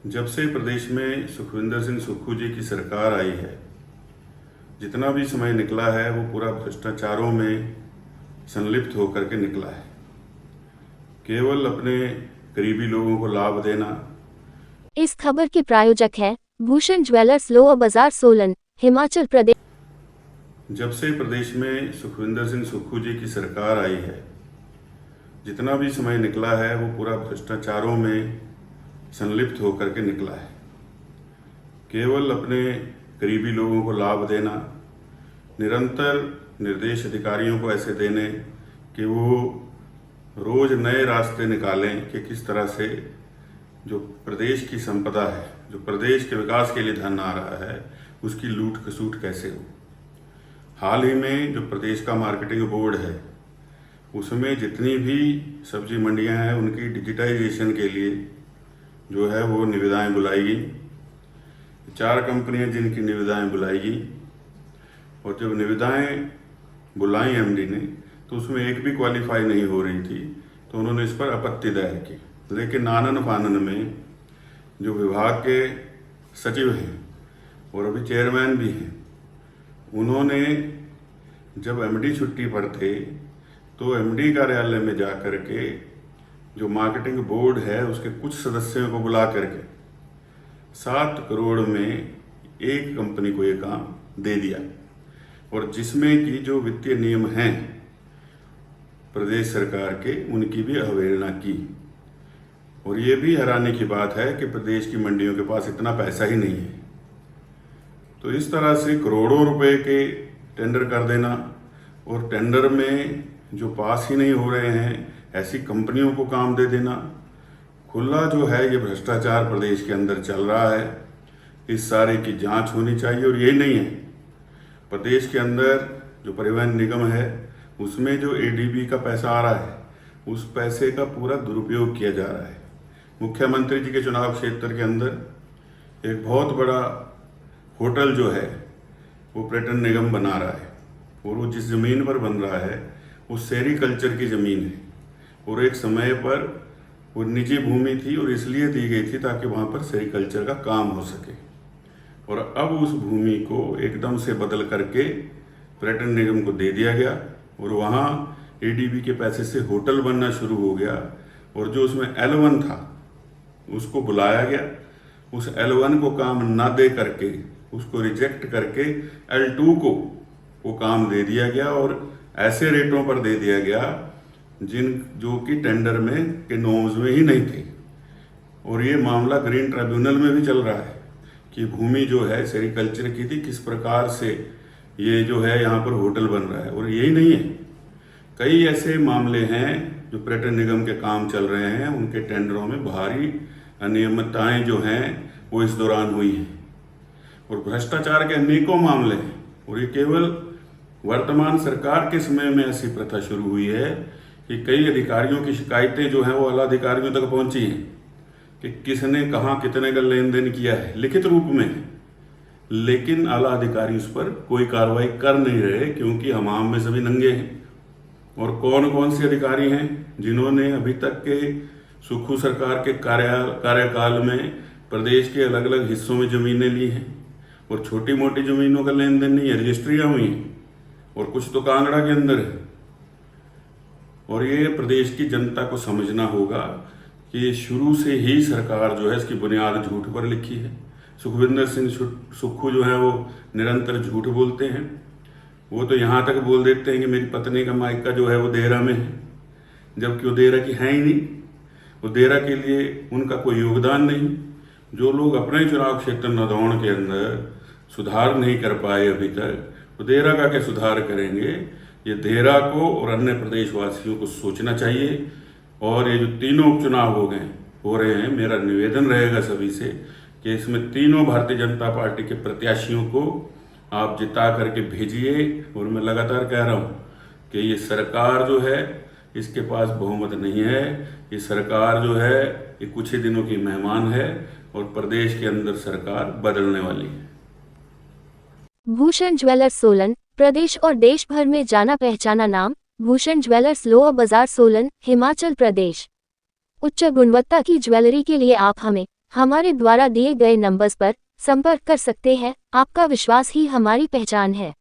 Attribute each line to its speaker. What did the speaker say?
Speaker 1: जब से प्रदेश में सुखविंदर सिंह सुक्खू जी की सरकार आई है, जितना भी समय निकला है वो पूरा भ्रष्टाचारों में संलिप्त होकर के निकला है। केवल अपने करीबी लोगों को लाभ देना।
Speaker 2: इस खबर के प्रायोजक हैं भूषण ज्वेलर्स, लोअर बाजार, सोलन, हिमाचल प्रदेश।
Speaker 1: जब से प्रदेश में सुखविंदर सिंह सुक्खू जी की सरकार आई है, जितना भी समय निकला है वो पूरा भ्रष्टाचारों में संलिप्त होकर के निकला है। केवल अपने करीबी लोगों को लाभ देना, निरंतर निर्देश अधिकारियों को ऐसे देने कि वो रोज नए रास्ते निकालें कि किस तरह से जो प्रदेश की संपदा है, जो प्रदेश के विकास के लिए धन आ रहा है, उसकी लूट खसूट कैसे हो। हाल ही में जो प्रदेश का मार्केटिंग बोर्ड है, उसमें जितनी भी सब्जी मंडियां हैं उनकी डिजिटाइजेशन के लिए जो है वो निविदाएं बुलाई गई। 4 कंपनियां जिनकी निविदाएं बुलाई गई, और जब निविदाएं बुलाई एमडी ने तो उसमें एक भी क्वालिफाई नहीं हो रही थी, तो उन्होंने इस पर आपत्ति दायर की। लेकिन आनन फानन में जो विभाग के सचिव हैं और अभी चेयरमैन भी हैं, उन्होंने जब एमडी छुट्टी पर थे तो एमडी कार्यालय में जा कर के जो मार्केटिंग बोर्ड है उसके कुछ सदस्यों को बुला करके 7 करोड़ में एक कंपनी को ये काम दे दिया, और जिसमें कि जो वित्तीय नियम हैं प्रदेश सरकार के, उनकी भी अवहेलना की। और ये भी हैरानी की बात है कि प्रदेश की मंडियों के पास इतना पैसा ही नहीं है। तो इस तरह से करोड़ों रुपए के टेंडर कर देना, और टेंडर में जो पास ही नहीं हो रहे हैं ऐसी कंपनियों को काम दे देना, खुला जो है ये भ्रष्टाचार प्रदेश के अंदर चल रहा है। इस सारे की जांच होनी चाहिए। और ये नहीं है, प्रदेश के अंदर जो परिवहन निगम है उसमें जो एडीबी का पैसा आ रहा है, उस पैसे का पूरा दुरुपयोग किया जा रहा है। मुख्यमंत्री जी के चुनाव क्षेत्र के अंदर एक बहुत बड़ा होटल जो है वो पर्यटन निगम बना रहा है, और वो जिस जमीन पर बन रहा है वो सेरिकल्चर की जमीन है, और एक समय पर वो निजी भूमि थी और इसलिए दी गई थी ताकि वहाँ पर सेरिकल्चर का काम हो सके। और अब उस भूमि को एकदम से बदल करके पर्यटन निगम को दे दिया गया, और वहाँ एडीबी के पैसे से होटल बनना शुरू हो गया। और जो उसमें L1 था उसको बुलाया गया, उस L1 को काम ना दे करके उसको रिजेक्ट करके L2 को वो काम दे दिया गया, और ऐसे रेटों पर दे दिया गया जो कि टेंडर में के नॉर्म्स में ही नहीं थे। और ये मामला ग्रीन ट्रिब्यूनल में भी चल रहा है कि भूमि जो है सेरिकल्चर की थी, किस प्रकार से ये जो है यहाँ पर होटल बन रहा है। और यही नहीं है, कई ऐसे मामले हैं जो पर्यटन निगम के काम चल रहे हैं, उनके टेंडरों में भारी अनियमितताएं जो हैं वो इस दौरान हुई हैं, और भ्रष्टाचार के अनेकों मामले हैं। और ये केवल वर्तमान सरकार के समय में ऐसी प्रथा शुरू हुई है कि कई अधिकारियों की शिकायतें जो हैं वो आला अधिकारियों तक पहुंची हैं कि किसने कहाँ कितने का लेन देन किया है, लिखित रूप में। लेकिन आला अधिकारी उस पर कोई कार्रवाई कर नहीं रहे, क्योंकि हमाम में सभी नंगे हैं। और कौन कौन से अधिकारी हैं जिन्होंने अभी तक के सुक्खू सरकार के कार्यकाल में प्रदेश के अलग अलग हिस्सों में जमीनें ली हैं, और छोटी मोटी जमीनों का लेन देन नहीं है, रजिस्ट्रियाँ हुई हैं, और कुछ तो कांगड़ा के अंदर है। और ये प्रदेश की जनता को समझना होगा कि शुरू से ही सरकार जो है इसकी बुनियाद झूठ पर लिखी है। सुखविंदर सिंह सुक्खू जो है वो निरंतर झूठ बोलते हैं। वो तो यहाँ तक बोल देते हैं कि मेरी पत्नी का मायका जो है वो देहरा में है, जबकि वो देहरा की है ही नहीं। वो देहरा के लिए उनका कोई योगदान नहीं। जो लोग अपने चुनाव क्षेत्र नदौन के अंदर सुधार नहीं कर पाए अभी तक, तो देहरा का क्या सुधार करेंगे। ये देहरा को और अन्य प्रदेशवासियों को सोचना चाहिए। और ये जो तीनों उपचुनाव हो रहे हैं, मेरा निवेदन रहेगा सभी से कि इसमें तीनों भारतीय जनता पार्टी के प्रत्याशियों को आप जिता करके भेजिए। और मैं लगातार कह रहा हूँ कि ये सरकार जो है इसके पास बहुमत नहीं है। ये सरकार जो है ये कुछ ही दिनों की मेहमान है, और प्रदेश के अंदर सरकार बदलने वाली है।
Speaker 2: भूषण ज्वेलर्स, सोलन, प्रदेश और देश भर में जाना पहचाना नाम भूषण ज्वेलर्स, लोअर बाजार, सोलन, हिमाचल प्रदेश। उच्च गुणवत्ता की ज्वेलरी के लिए आप हमें हमारे द्वारा दिए गए नंबर्स पर संपर्क कर सकते हैं। आपका विश्वास ही हमारी पहचान है।